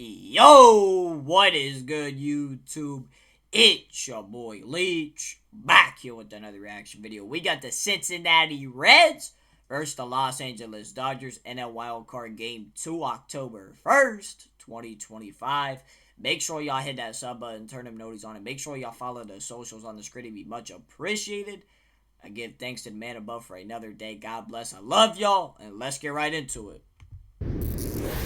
Yo, what is good, YouTube? It's your boy Leach, back here with another reaction video. We got the Cincinnati Reds versus the Los Angeles Dodgers in a wild card game 2 October 1st, 2025. Make sure y'all hit that sub button, turn them notices on, and make sure y'all follow the socials on the screen. It'd be much appreciated. I give thanks to the man above for another day. God bless. I love y'all, and let's get right into it.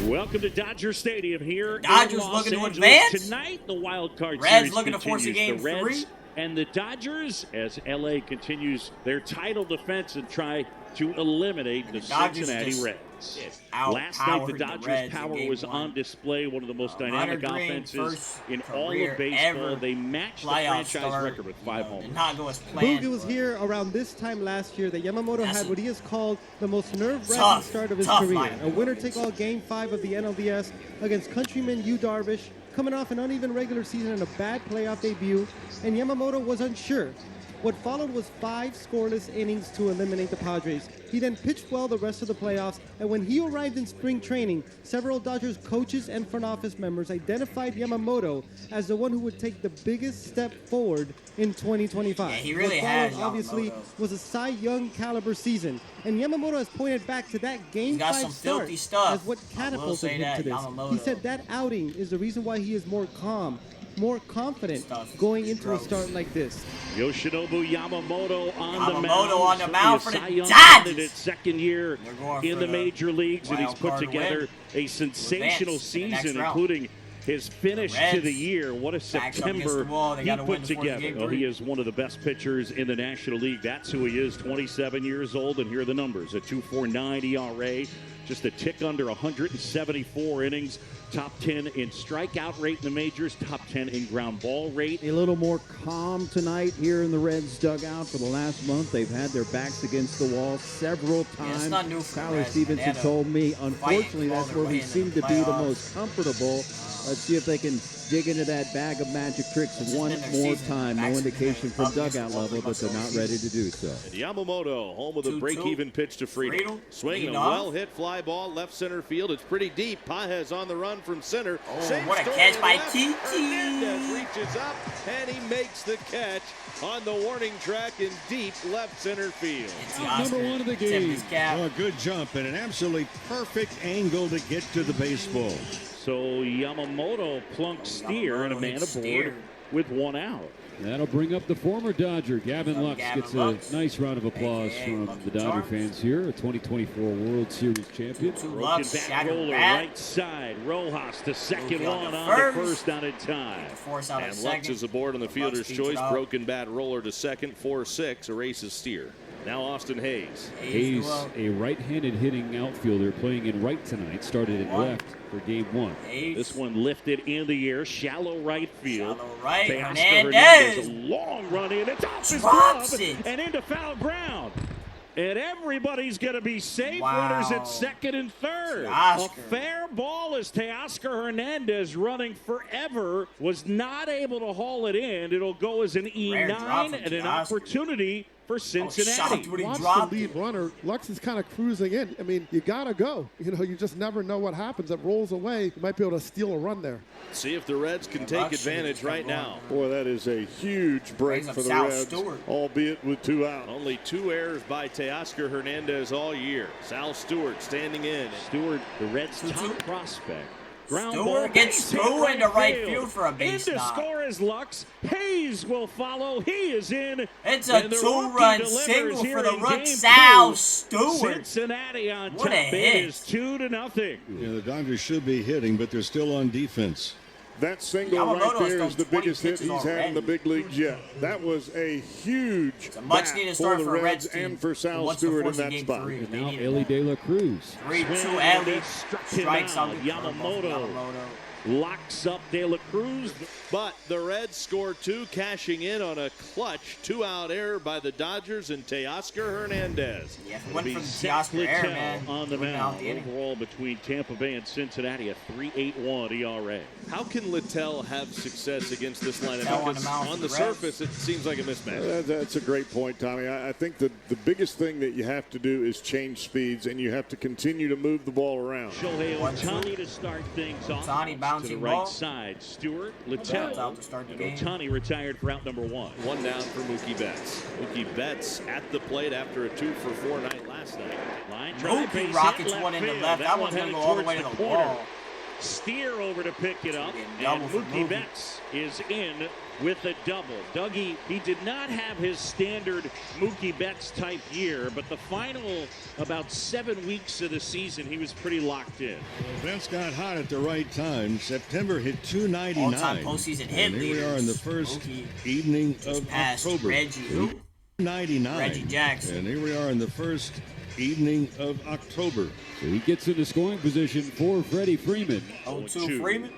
Welcome to Dodger Stadium here. Dodgers in Los looking to Angeles. advance. Tonight, the wild card Reds series looking to force a continues. game the Reds 3. And the Dodgers, as LA continues their title defense and try to eliminate the Cincinnati Reds. Last night, the Dodgers' power was on display. One of the most dynamic offenses in all of baseball. They matched the franchise record with 5 homers. Boog, it was here around this time last year that Yamamoto had what he has called the most nerve-wracking start of his career. A winner-take-all Game 5 of the NLDS against countryman Yu Darvish, coming off an uneven regular season and a bad playoff debut, and Yamamoto was unsure. What followed was 5 scoreless innings to eliminate the Padres. He then pitched well the rest of the playoffs, and when he arrived in spring training, several Dodgers coaches and front office members identified Yamamoto as the one who would take the biggest step forward in 2025. Yeah, he really has. Obviously, was a Cy Young caliber season, and Yamamoto has pointed back to that Game 5 start as what catapulted him to this. He said that outing is the reason why he is more calm, more confident going into a start like this. Yoshinobu Yamamoto on the mound for the Dodgers. Second year in the major leagues, and he's put together a sensational season, including his finish to the year. What a September he put together. Oh, he is one of the best pitchers in the National League. That's who he is, 27 years old, and here are the numbers. A 2.49 ERA, just a tick under 174 innings, top 10 in strikeout rate in the majors, top 10 in ground ball rate. A little more calm tonight here in the Reds dugout. For the last month, they've had their backs against the wall several times. Yeah, it's not new for Tyler Stevenson told me, unfortunately, that's where we seem to be the most comfortable. Let's see if they can dig into that bag of magic tricks one more time. No indication from dugout level that they're not ready to do so. And Yamamoto, home with a break-even pitch to Friedel. Swinging a well-hit fly ball left center field. It's pretty deep. Pages on the run from center. What a catch by Kiki. Hernandez reaches up, and he makes the catch on the warning track in deep left center field. Number 1 of the game. Oh, a good jump and an absolutely perfect angle to get to the baseball. So Yamamoto plunks Steer and a man aboard with 1 out. That'll bring up the former Dodger. Gavin Lux gets a nice round of applause from the Dodger fans here. A 2024 World Series champion. Broken back roller right side. Rojas to second, one on to first out in time. And Lux is aboard on the fielder's choice. Broken bat roller to second. 4-6 erases Steer. Now Austin Hayes. Hayes, a right-handed hitting outfielder playing in right tonight. Started in left for game 1. This one lifted in the air, shallow right field. Hernandez. A long run in. It's off his glove and into foul ground. And everybody's going to be safe. Runners at second and third. A fair ball as Teoscar Hernandez, running forever, was not able to haul it in. It'll go as an E9 and an opportunity for Cincinnati. Watch the lead runner. Lux is kind of cruising in. I mean, you got to go. You know, you just never know what happens. It rolls away. You might be able to steal a run there. See if the Reds can take advantage right now. Boy, that is a huge break for the Reds, albeit with 2 out. Only 2 errors by Teoscar Hernandez all year. Sal Stewart standing in. Stewart, the Reds' top prospect. Stewart gets through into right field for a base knock. In to score is Lux. Hayes will follow. He is in. It's a 2-run single for the rook, Sal Stewart. Cincinnati on top. It is 2-0. Yeah, the Dodgers should be hitting, but they're still on defense. That single right there is the biggest hit he's had in the big leagues yet. That was a huge bat for the Reds and for Sal Stewart in that spot. And now Ellie De La Cruz. 3-2 Ellie strikes out Yamamoto. Locks up De La Cruz. But the Reds score 2, cashing in on a clutch 2-out error by the Dodgers and Teoscar Hernandez. Yeah, went from Teoscar error, man. On the mound. Overall, between Tampa Bay and Cincinnati, a 3.81 ERA. How can Littell have success against this lineup? Because on the surface, it seems like a mismatch. That's a great point, Tommy. I think that the biggest thing that you have to do is change speeds, and you have to continue to move the ball around. Shohei Ohtani to start things off. to the right side. Stewart, Littell, and Ohtani retired for out number 1. One down for Mookie Betts. Mookie Betts at the plate after a 2-for-4 night last night. Line drive, Mookie rockets one in the left. That one's going to go all the way to the wall. Steer over to pick it up, and Mookie Betts is in with a double. Dougie, he did not have his standard Mookie Betts type year, but the final about 7 weeks of the season, he was pretty locked in. Betts got hot at the right time. September hit 299. All-time postseason hit leaders. Here we are in the first evening of October. Reggie 99. Reggie Jackson. And here we are in the first evening of October. So he gets into scoring position for Freddie Freeman. 0-2 Freeman.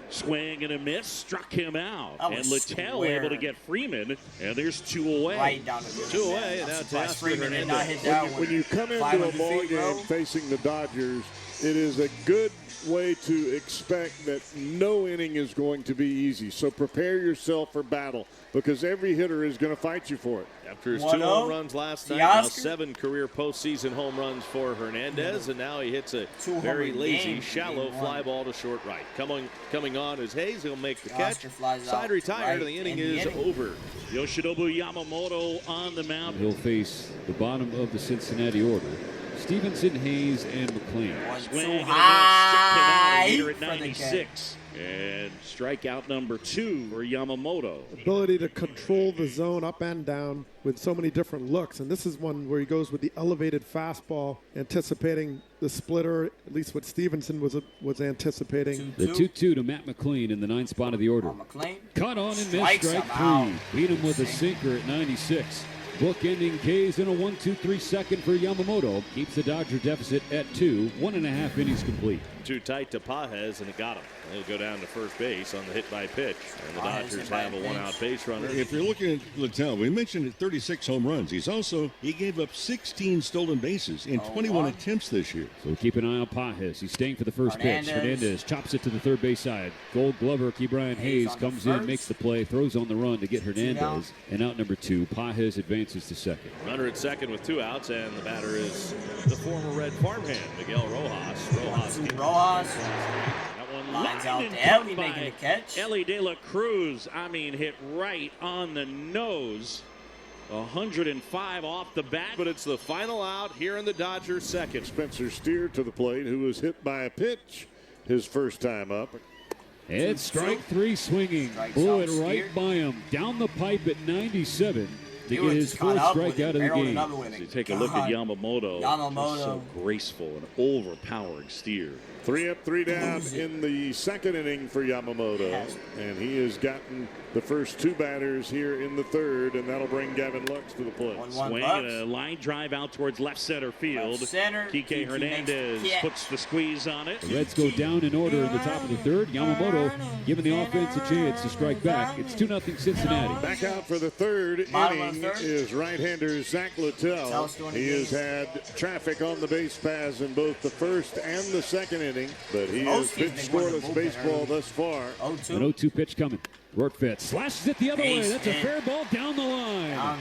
Swing and a miss, struck him out. And Littell able to get Freeman, and there's 2 away. Right down the middle. 2 away, and now Teoscar Hernandez. When you come into a ball game facing the Dodgers, it is a good way to expect that no inning is going to be easy. So prepare yourself for battle, because every hitter is going to fight you for it. After his 2 home runs last night, now 7 career postseason home runs for Hernandez, and now he hits a very lazy, shallow fly ball to short right. Coming on is Hayes. He'll make the catch. Side retired, and the inning is over. Yoshinobu Yamamoto on the mound. He'll face the bottom of the Cincinnati order. Stevenson, Hayes, and McLean. Swing high at 96. And strikeout number 2 for Yamamoto. Ability to control the zone up and down with so many different looks. And this is one where he goes with the elevated fastball, anticipating the splitter, at least what Stevenson was anticipating. The 2-2 to Matt McLean in the 9th spot of the order. Caught on and missed, strike 3. Beat him with a sinker at 96. Book-ending K's in a 1-2-3 second for Yamamoto. Keeps the Dodger deficit at 2. 1.5 innings complete. Too tight to Pages, and it got him. He'll go down to first base on the hit by pitch. And the Dodgers have a 1-out base runner. If you're looking at Littell, we mentioned 36 home runs. He gave up 16 stolen bases in 21 attempts this year. So keep an eye on Pages. He's staying for the first pitch. Hernandez chops it to the third base side. Gold Glover, Ke'Bryan Hayes comes in, makes the play, throws on the run to get Hernandez. And out number 2, Pages advances to second. Runner at second with 2 outs, and the batter is the former Red farmhand, Miguel Rojas. Lines out to Ellie making a catch. Ellie De La Cruz, hit right on the nose. 105 off the bat. But it's the final out here in the Dodgers second. Spencer Steer to the plate, who was hit by a pitch his first time up. It's strike 3 swinging. Blew it right by him. Down the pipe at 97. To get his 4th strikeout of the game. As you take a look at Yamamoto. So graceful and overpowering Steer. 3 up, 3 down in the second inning for Yamamoto. And he has gotten the first 2 batters here in the third, and that'll bring Gavin Lux to the plate. Swing and a line drive out towards left center field. Kike Hernandez puts the squeeze on it. The Reds go down in order in the top of the third. Yamamoto giving the offense a chance to strike back. It's 2-0 Cincinnati. Back out for the third inning is right-hander Zach Littell. He has had traffic on the base paths in both the first and the second inning, but he has pitched scoreless baseball thus far. An 0-2 pitch coming. Rortvedt slashes it the other way. That's a fair ball down the line.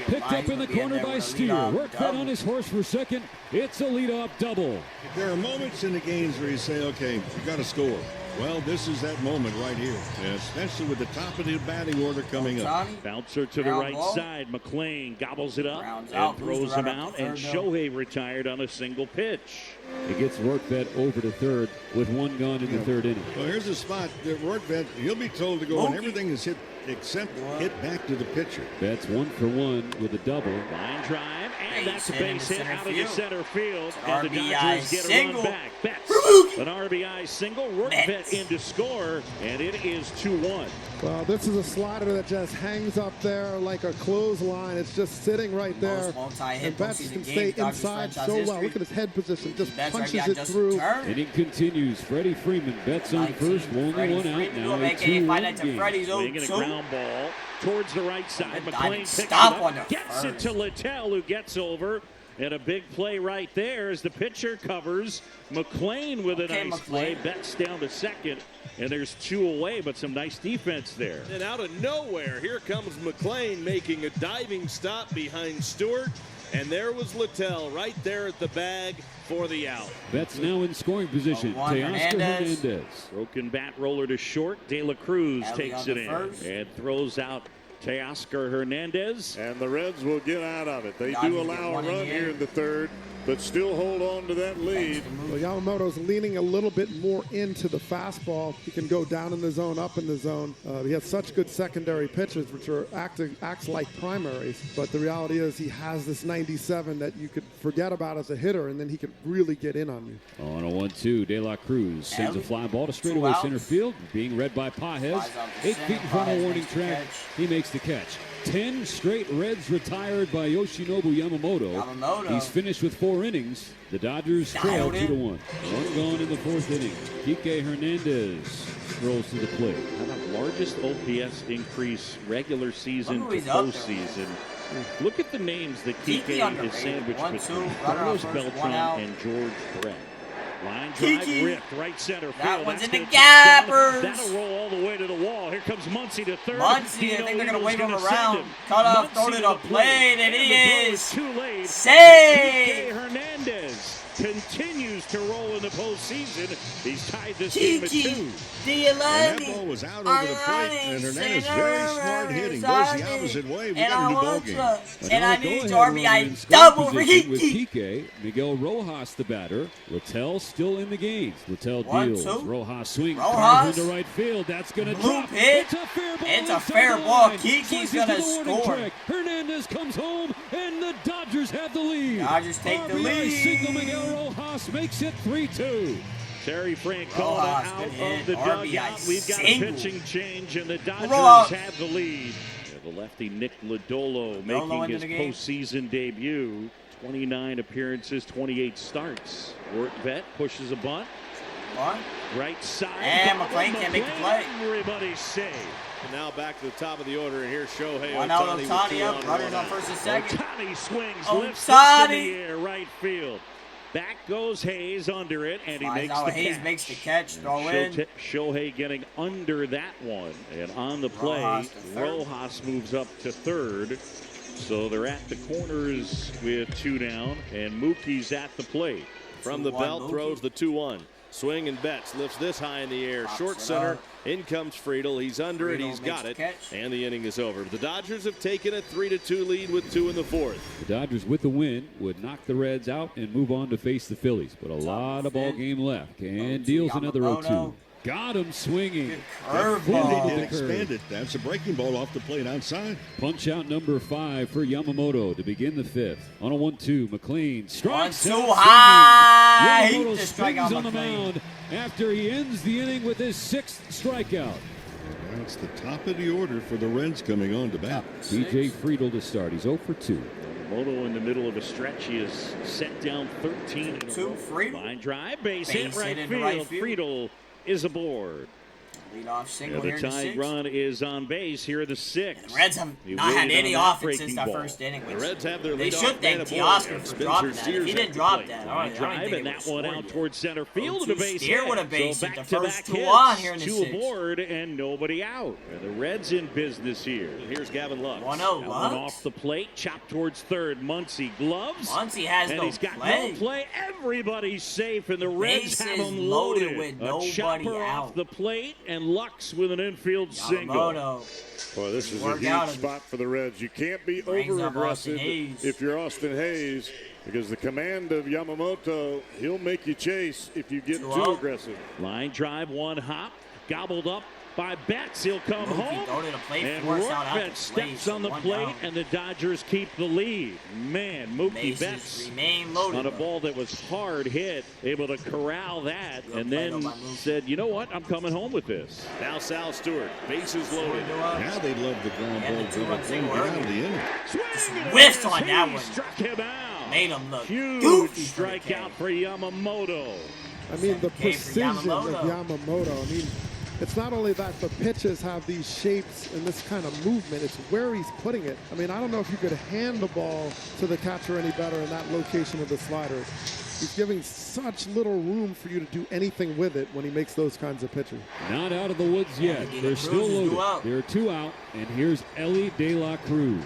Picked up in the corner by Steer. Rortvedt on his horse for second. It's a leadoff double. There are moments in the games where you say, okay, you got to score. Well, this is that moment right here, especially with the top of the batting order coming up. Bouncer to the right side. McLean gobbles it up and throws him out, and Shohei retired on a single pitch. It gets Rortvedt over to third with 1 gone in the third inning. Well, here's a spot that Rortvedt, he'll be told to go, and everything is hit except hit back to the pitcher. Betts 1 for 1 with a double. Line drive, and that's a base hit out of the center field. And the Dodgers get a run back. Betts, an RBI single. Rortvedt in to score, and it is 2-1. Well, this is a slider that just hangs up there like a clothesline. It's just sitting right there. And Betts can stay inside so well. Look at his head position. Just punches it through. Inning continues. Freddie Freeman. Betts on first. Only 1 out now. A 2-1 game. Swinging a ground ball towards the right side. McLean picks it up. Gets it to Littell, who gets over. And a big play right there as the pitcher covers. McLean with a nice play. Betts down to second. And there's 2 away, but some nice defense there. And out of nowhere, here comes McLean making a diving stop behind Stewart. And there was Littell right there at the bag for the out. Betts now in scoring position. Teoscar Hernandez. Broken bat roller to short. De La Cruz takes it in and throws out Teoscar Hernandez. And the Reds will get out of it. They do allow a run here in the third, but still hold on to that lead. Well, Yamamoto's leaning a little bit more into the fastball. He can go down in the zone, up in the zone. He has such good secondary pitches, which are acts like primaries. But the reality is he has this 97 that you could forget about as a hitter, and then he could really get in on you. On a 1-2, De La Cruz sends a fly ball to straightaway center field, being read by Pages. 8 feet in front of warning track. He makes the catch. 10 straight Reds retired by Yoshinobu Yamamoto. He's finished with 4 innings. The Dodgers trail 2-1. One gone in the 4th inning. Kike Hernandez rolls to the plate. How about largest OPS increase regular season to postseason? Look at the names that Kike is sandwiched between Carlos Beltran and George Brett. Line drive ripped right center field. That one's in the gappers. That'll roll all the way to the wall. Here comes Muncy to third. Muncy, I think they're going to wave him around. Cut off, throw to the plate, and he is too late. Saved. Hernandez continues to roll in the postseason. He's tied this game at 2. And that ball was out over the plate, and Hernandez very smart hitting. Goes the opposite way. We got a new ball game. And I need RBI double for Kike. Miguel Rojas, the batter. Littell still in the games. Littell deals. Rojas swings. Into right field. That's going to drop. It's a fair ball. Kiki's going to score. Hernandez comes home, and the Dodgers have the lead. Dodgers take the lead. Single. Miguel Rojas makes it 3-2. Terry Frank calling it out of the dugout. We've got a pitching change, and the Dodgers have the lead. The lefty Nick Lodolo making his postseason debut. 29 appearances, 28 starts. Vet pushes a bunt. Right side. And McClain can't make the play. Everybody's safe. And now back to the top of the order, and here's Shohei One out, Ohtani. Ohtani up. Runners on first and second. Ohtani swings, lifts in the air, right field. Back goes Hayes under it, and he makes the catch. Hayes makes the catch, throw in. Shohei getting under that one. And on the play, Rojas moves up to third. So they're at the corners with 2 down, and Mookie's at the plate. From the belt, throws the 2-1. Swing and Betts lifts this high in the air. Short center. In comes Friedel. He's under it. He's got it. And the inning is over. The Dodgers have taken a 3-2 lead with 2 in the 4th. The Dodgers, with the win, would knock the Reds out and move on to face the Phillies. But a lot of ball game left. And deals another 0-2. Got him swinging. Curveball. They did expand it. That's a breaking ball off the plate outside. Punch out number 5 for Yamamoto to begin the 5th. On a 1-2, McClain strikes too high. Yamamoto swings on the mound after he ends the inning with his 6th strikeout. That's the top of the order for the Reds coming on to bat. DJ Friedel to start. He's 0 for 2. Yamamoto in the middle of a stretch. He is set down 13 in a row. Line drive, base hit right field. Friedel is aboard. Leadoff single the tying run is on base here in the 6th. The Reds have not had any offense since that first inning. The Reds have their they should thank Teoscar for dropping that. If he didn't drop that, I don't drive think and that one out towards center field. The base hit. Would have base hit the first 2 on here in the 6th. 2 aboard and nobody out. And the Reds in business here. Here's Gavin Lux. 1-0 Lux. Off the plate, chopped towards third. Muncy gloves. Muncy has and no he's got play. no play. Everybody's safe, and the Reds have him loaded with nobody chopper out. Off the plate, and Lux with an infield single. Boy, this is a huge spot for the Reds. You can't be over-aggressive if you're Austin Hayes, because the command of Yamamoto, he'll make you chase if you get too aggressive. Line drive, 1 hop, gobbled up by Betts. He'll come home. And Betts steps on the plate, and the Dodgers keep the lead. Man, Mookie Betts on a ball that was hard hit, able to corral that, and then said, you know what, I'm coming home with this. Now Sal Stewart, bases loaded. Now they'd love the ground ball to get out of the inning. Whiffs on that one. Struck him out. Made him look huge strikeout for Yamamoto. I mean, the precision of Yamamoto. I mean, it's not only that the pitches have these shapes and this kind of movement, it's where he's putting it. I mean, I don't know if you could hand the ball to the catcher any better in that location of the slider. He's giving such little room for you to do anything with it when he makes those kinds of pitches. Not out of the woods yet. They're still loaded. There are 2 out, and here's Ellie De La Cruz.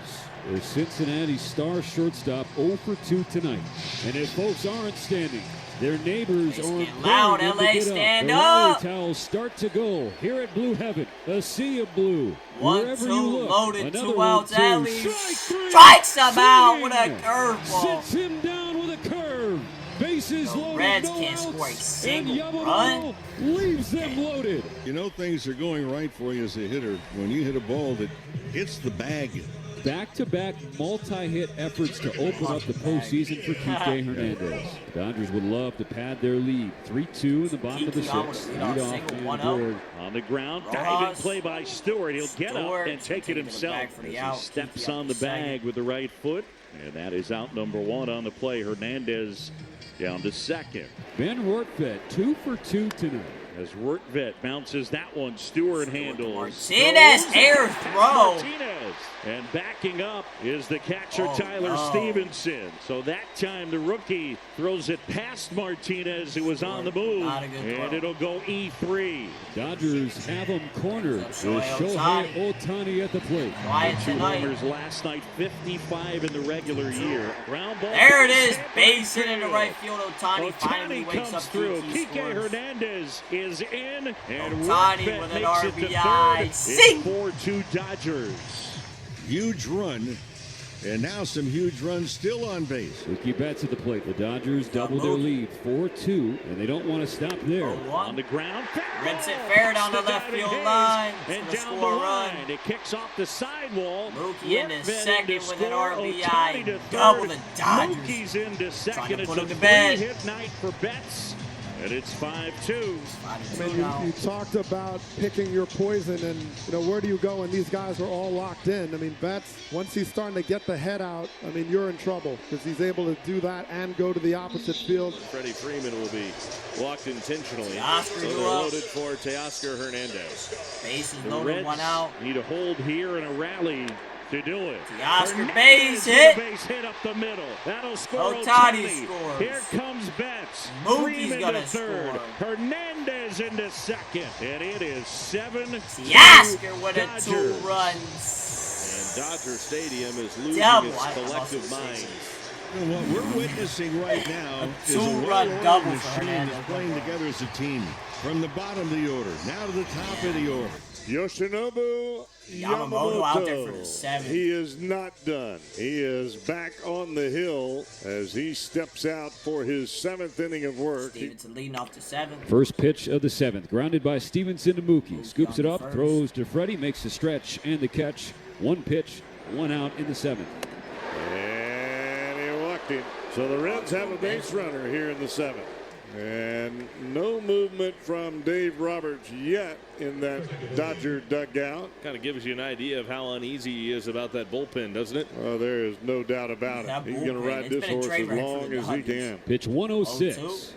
The Cincinnati star shortstop 0 for 2 tonight. And if folks aren't standing, their neighbors are loud. LA, stand up. LA towels start to go here at Blue Heaven. A sea of blue. 1-2 loaded, 2 outs. Alley strikes him out with a curveball. Sits him down with a curve. Bases loaded. Reds no can't outs, score a single and run. Leaves them loaded. You know things are going right for you as a hitter when you hit a ball that hits the bag. Back-to-back multi-hit efforts to open up the postseason for Kike Hernandez. The Dodgers would love to pad their lead. 3-2 in the bottom of the 6th. Lead off and board. On the ground, diving play by Stewart. He'll get up and take it himself as he steps on the bag with the right foot. And that is out number 1 on the play. Hernandez down to second. Ben Rortvedt 2 for 2 tonight. As Rortvedt bounces that one, Stewart handles. Martinez air throw. Martinez. And backing up is the catcher Tyler Stevenson. So that time the rookie throws it past Martinez, who was on the move. And it'll go E3. Dodgers have him cornered with Shohei Ohtani at the plate. Two homers last night, 55 in the regular year. Ground ball. There it is. Base hit in the right field. Ohtani finally wakes up through. Kike Hernandez is in. And Ohtani with an RBI. It's 4-2 Dodgers. Huge run, and now some huge runs still on base. Mookie Betts at the plate. The Dodgers double their lead, 4-2, and they don't want to stop there. On the ground, Reds it fair down the left field line. And down the line, it kicks off the sidewall. Mookie into second with an RBI. Double the Dodgers. Mookie's into second. It's a 3-hit night for Betts. And it's 5-2. I mean, you talked about picking your poison, and where do you go? And these guys are all locked in. I mean, Betts, once he's starting to get the head out, I mean, you're in trouble because he's able to do that and go to the opposite field. Freddie Freeman will be walked intentionally. So they're loaded for Teoscar Hernandez. Base is loaded, 1 out. Need a hold here and a rally to do it. Teoscar base hit. Base hit up the middle. That'll score. Ohtani scores. Here comes Betts. Mookie's gonna third. score. Hernandez into second. And it is 7-2 Teoscar with a 2 runs. And Dodger Stadium is losing its collective minds. What we're witnessing right now is a two-run double machine that's playing together as a team. From the bottom of the order, now to the top of the order. Yoshinobu Yamamoto out there for the 7th. He is not done. He is back on the hill as he steps out for his 7th inning of work. Stevenson leading off the 7th. First pitch of the 7th, grounded by Stevenson to Mookie. Scoops it up, throws to Freddie, makes the stretch and the catch. 1 pitch, 1 out in the 7th. And he walked him. So the Reds have a base runner here in the 7th. And no movement from Dave Roberts yet in that Dodger dugout. Kind of gives you an idea of how uneasy he is about that bullpen, doesn't it? Oh, there is no doubt about it. He's going to ride this horse as long as he can. Pitch 106.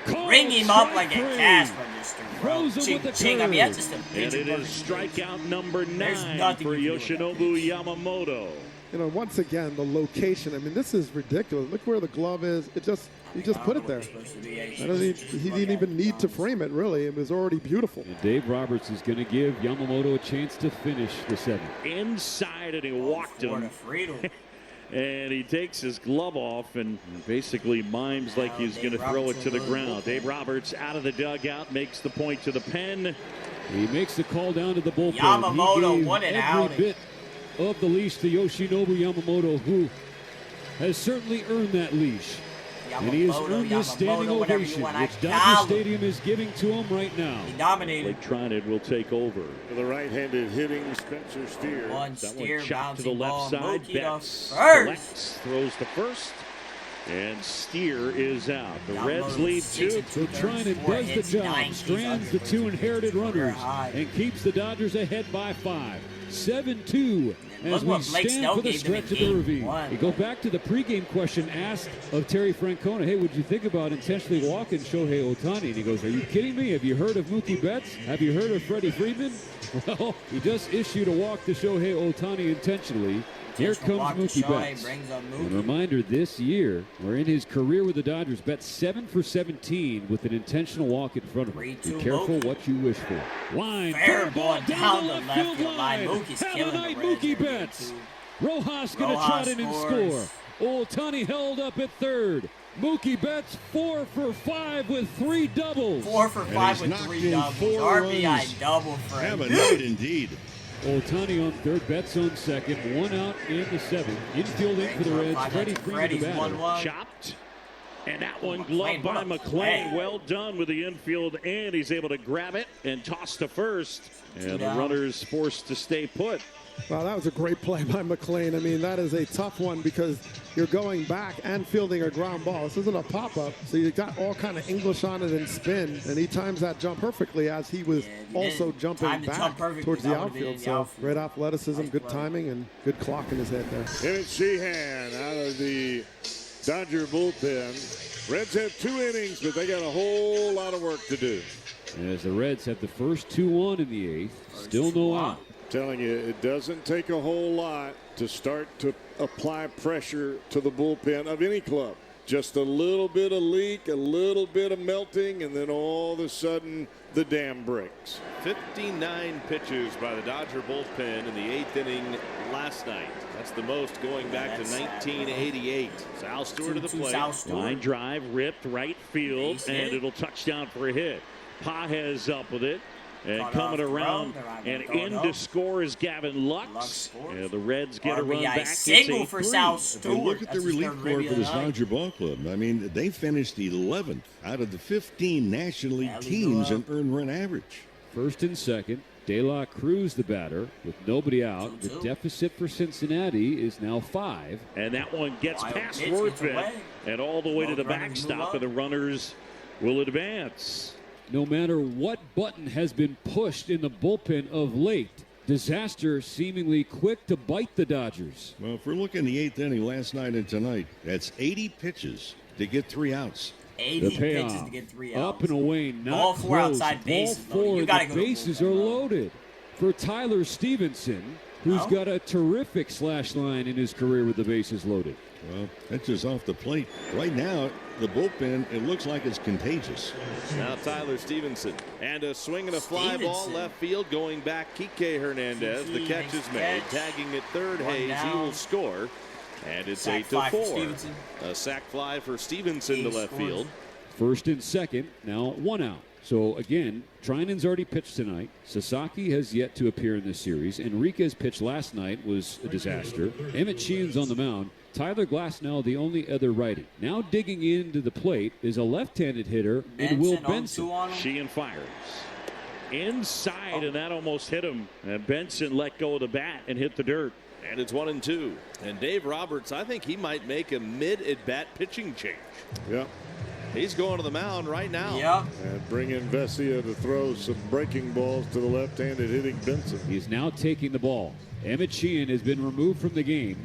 Ring him up like a cash register, bro. Ching. I mean, that's just a and it is strikeout number 9 for Yoshinobu Yamamoto. Once again, the location. I mean, this is ridiculous. Look where the glove is. He just put it there. He didn't even need to frame it, really. It was already beautiful. And Dave Roberts is going to give Yamamoto a chance to finish the 7th. Inside, and he walked him. And he takes his glove off and basically mimes like he's going to throw it to the ground. Dave Roberts out of the dugout, makes the point to the pen. He makes the call down to the bullpen. Yamamoto, what an outing. Every bit of the leash to Yoshinobu Yamamoto, who has certainly earned that leash. And he has earned this standing ovation, which Dodger Stadium is giving to him right now. He dominated. Blake Trinan will take over. For the right-handed hitting Spencer Steer. That one chopped to the left side. Betts collects, throws to first. And Steer is out. The Reds lead 2. So Trinan does the job, strands the 2 inherited runners, and keeps the Dodgers ahead by 5. 7-2 as we stand for the stretch of the ravine. We go back to the pregame question asked of Terry Francona. Hey, would you think about intentionally walking Shohei Ohtani? And he goes, are you kidding me? Have you heard of Mookie Betts? Have you heard of Freddie Freeman? Well, he just issued a walk to Shohei Ohtani intentionally. Here comes Mookie Betts. And a reminder, this year, or in his career with the Dodgers, Betts 7 for 17 with an intentional walk in front of him. Be careful what you wish for. Line, fair ball down the left field line. Mookie's Have killing a night, the Reds. Mookie Betts. Rojas going to trot in and score. Ohtani held up at third. Mookie Betts 4 for 5 with 3 doubles. 4 for 5 with 3 doubles. RBI double for him. Have a night indeed. Ohtani on third, Betts on second, 1 out in the 7th. Infielding for the Reds, Freddie Freeman the batter. Chopped. And that one gloved by McClain. Well done with the infield, and he's able to grab it and toss to first. And the runner's forced to stay put. Wow, that was a great play by McClain. I mean, that is a tough one because you're going back and fielding a ground ball. This isn't a pop-up, so you got all kind of English on it and spin, and he times that jump perfectly as he was also jumping back towards the outfield. So great athleticism, good timing, and good clock in his head there. And it's Sheehan out of the Dodger bullpen. Reds have 2 innings, but they got a whole lot of work to do. As the Reds have the first 2-1 in the 8th, still no out. Telling you, it doesn't take a whole lot to start to apply pressure to the bullpen of any club. Just a little bit of leak, a little bit of melting, and then all of a sudden the dam breaks. 59 pitches by the Dodger bullpen in the 8th inning last night. That's the most going back to 1988. Sal Stewart to the plate. Line drive ripped right field, and it'll touch down for a hit. Pages up with it. And coming around and in to score is Gavin Lux. The Reds get a run back. Single for Sal Stewart. Look at the relief corps for this Dodger ball club. I mean, they finished 11th out of the 15 National League teams in earned run average. First and second. De La Cruz, the batter, with nobody out. The deficit for Cincinnati is now 5. And that one gets past Worthman and all the way to the backstop, and the runners will advance. No matter what button has been pushed in the bullpen of late, disaster seemingly quick to bite the Dodgers. Well, if we're looking the 8th inning last night and tonight, that's 80 pitches to get 3 outs. 80 pitches to get 3 outs. Up and away, not all 4 close. outside bases. All 4 the bases are loaded for Tyler Stevenson, who's got a terrific slash line in his career with the bases loaded. Well, that's just off the plate. Right now, the bullpen, it looks like it's contagious. Now Tyler Stevenson. And a swing and a fly ball left field going back. Kike Hernandez. The catch is made. Tagging at third, Hayes. He will score. And it's 8-4. A sac fly for Stevenson to left field. First and second. Now 1 out. So again, Trinan's already pitched tonight. Sasaki has yet to appear in this series. Enriquez pitched last night, was a disaster. Emmett Sheehan's on the mound. Tyler Glasnow, the only other righty. Now digging into the plate is a left-handed hitter in Will Benson. Sheehan fires. Inside, and that almost hit him. And Benson let go of the bat and hit the dirt. And it's 1-2. And Dave Roberts, I think he might make a mid-at-bat pitching change. Yeah. He's going to the mound right now. Yeah. And bring in Vesia to throw some breaking balls to the left-handed hitting Benson. He's now taking the ball. Emmett Sheehan has been removed from the game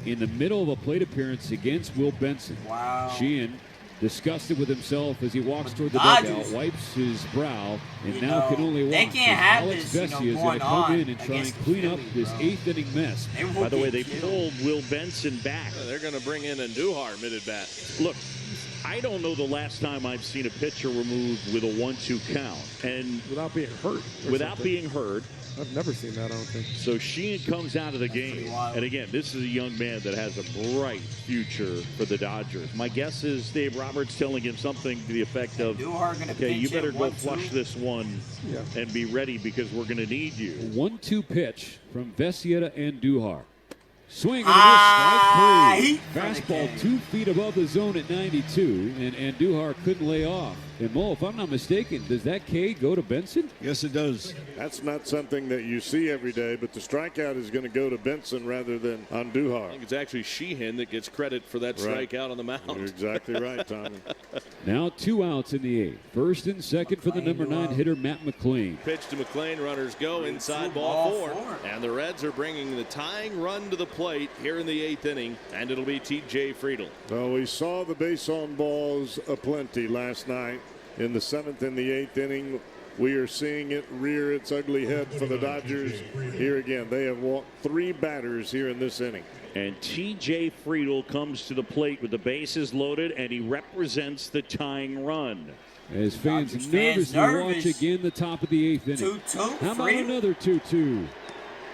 in the middle of a plate appearance against Will Benson. Wow. Sheehan disgusted with himself as he walks toward the dugout, wipes his brow, and now can only watch. They can't have Alex this, Vesia is going to come in and try and clean up this 8th inning mess. By the way, they pulled Will Benson back. They're going to bring in Andujar mid-at-bat. Look, I don't know the last time I've seen a pitcher removed with a 1-2 count. And without being hurt. Without being hurt. I've never seen that, I don't think. So Sheehan comes out of the game. And again, this is a young man that has a bright future for the Dodgers. My guess is Dave Roberts telling him something to the effect of, okay, you better go flush this one and be ready because we're going to need you. 1-2 pitch from Vesia and Andujar. Swing and a miss, strike 3. Fastball 2 feet above the zone at 92, and Andujar couldn't lay off. And Mo, if I'm not mistaken, does that K go to Benson? Yes, it does. That's not something that you see every day, but the strikeout is going to go to Benson rather than Andujar. I think it's actually Sheehan that gets credit for that strikeout on the mound. You're exactly right, Tommy. Now 2 outs in the 8th. First and second for the number 9 hitter, Matt McClain. Pitch to McClain, runners go inside ball 4. And the Reds are bringing the tying run to the plate here in the 8th inning, and it'll be T.J. Friedl. Well, we saw the base on balls aplenty last night. In the 7th and the 8th inning, we are seeing it rear its ugly head for the Dodgers. Here again, they have walked 3 batters here in this inning. And T.J. Friedl comes to the plate with the bases loaded, and he represents the tying run. As fans nervously watch again the top of the 8th inning. 2-2. How about another 2-2?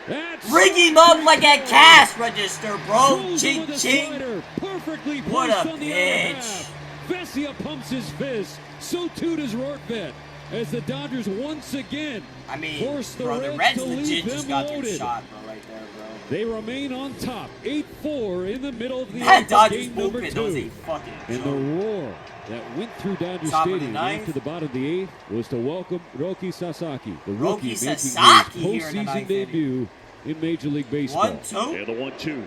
Rig him up like a cash register, bro. Ching, ching. Perfectly what a on the bitch. Vesia pumps his fist. So too does Rortvedt. As the Dodgers once again force the Reds to leave them loaded. Shot, bro, right there, bro. They remain on top, 8-4 in the middle of the game number 2. And the roar that went through Dodger Stadium after the bottom of the 8th was to welcome Roki Sasaki, the rookie making his postseason debut in Major League Baseball. 1-2. Yeah, the 1-2.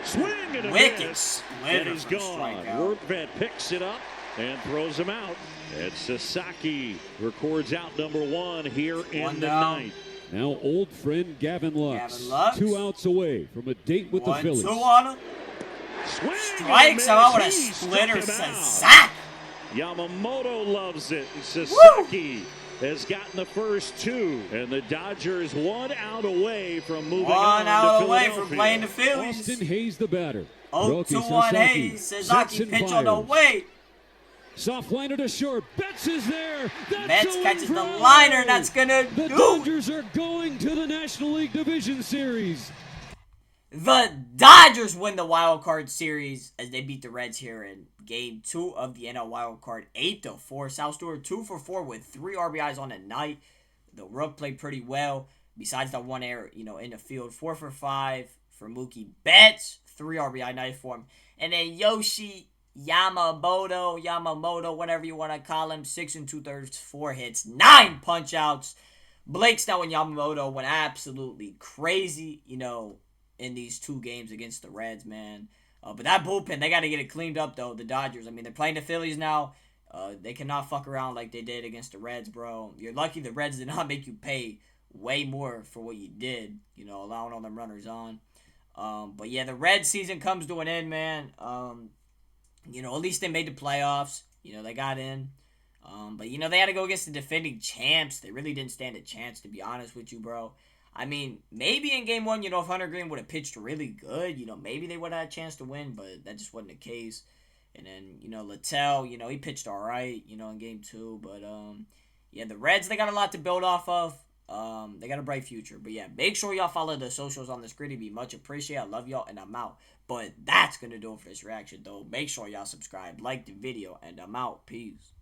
Swing and a miss. And he's gone. Rortvedt picks it up and throws him out. And Sasaki records out number 1 here in the 9th. Now old friend Gavin Lux, 2 outs away from a date with the Phillies. 1-2 on him. Strikes him out with a splitter. Sasaki. Yamamoto loves it. And Sasaki has gotten the first 2. And the Dodgers 1 out away from moving on to Philadelphia. 1 out away from playing the Phillies. Austin Hayes the batter. 0-2 on Hayes. Sasaki pitch on the way. Soft liner to short. Betts is there. Betts catches the liner. That's gonna do. The Dodgers are going to the National League Division Series. The Dodgers win the Wild Card Series as they beat the Reds here in Game 2 of the NL Wild Card, 8-4. South Stewart 2 for 4 with 3 RBIs on the night. The Rook played pretty well. Besides that 1 error, in the field, 4 for 5 for Mookie Betts, 3 RBI night for him, and then Yoshi Yamamoto, whatever you want to call him, 6 2/3, 4 hits, 9 punch outs. Blake Snell and Yamamoto went absolutely crazy, in these 2 games against the Reds, man. But that bullpen, they got to get it cleaned up, though. The Dodgers, they're playing the Phillies now. They cannot fuck around like they did against the Reds, bro. You're lucky the Reds did not make you pay way more for what you did, allowing all them runners on. But yeah, the Reds season comes to an end, man. At least they made the playoffs. They got in. But, they had to go against the defending champs. They really didn't stand a chance, to be honest with you, bro. Maybe in Game 1, if Hunter Green would have pitched really good, maybe they would have had a chance to win, but that just wasn't the case. And then, Littell, he pitched all right, in Game 2. But, yeah, the Reds, they got a lot to build off of. They got a bright future. But, yeah, make sure y'all follow the socials on the screen. It'd be much appreciated. I love y'all, and I'm out. But that's going to do it for this reaction, though. Make sure y'all subscribe, like the video, and I'm out. Peace.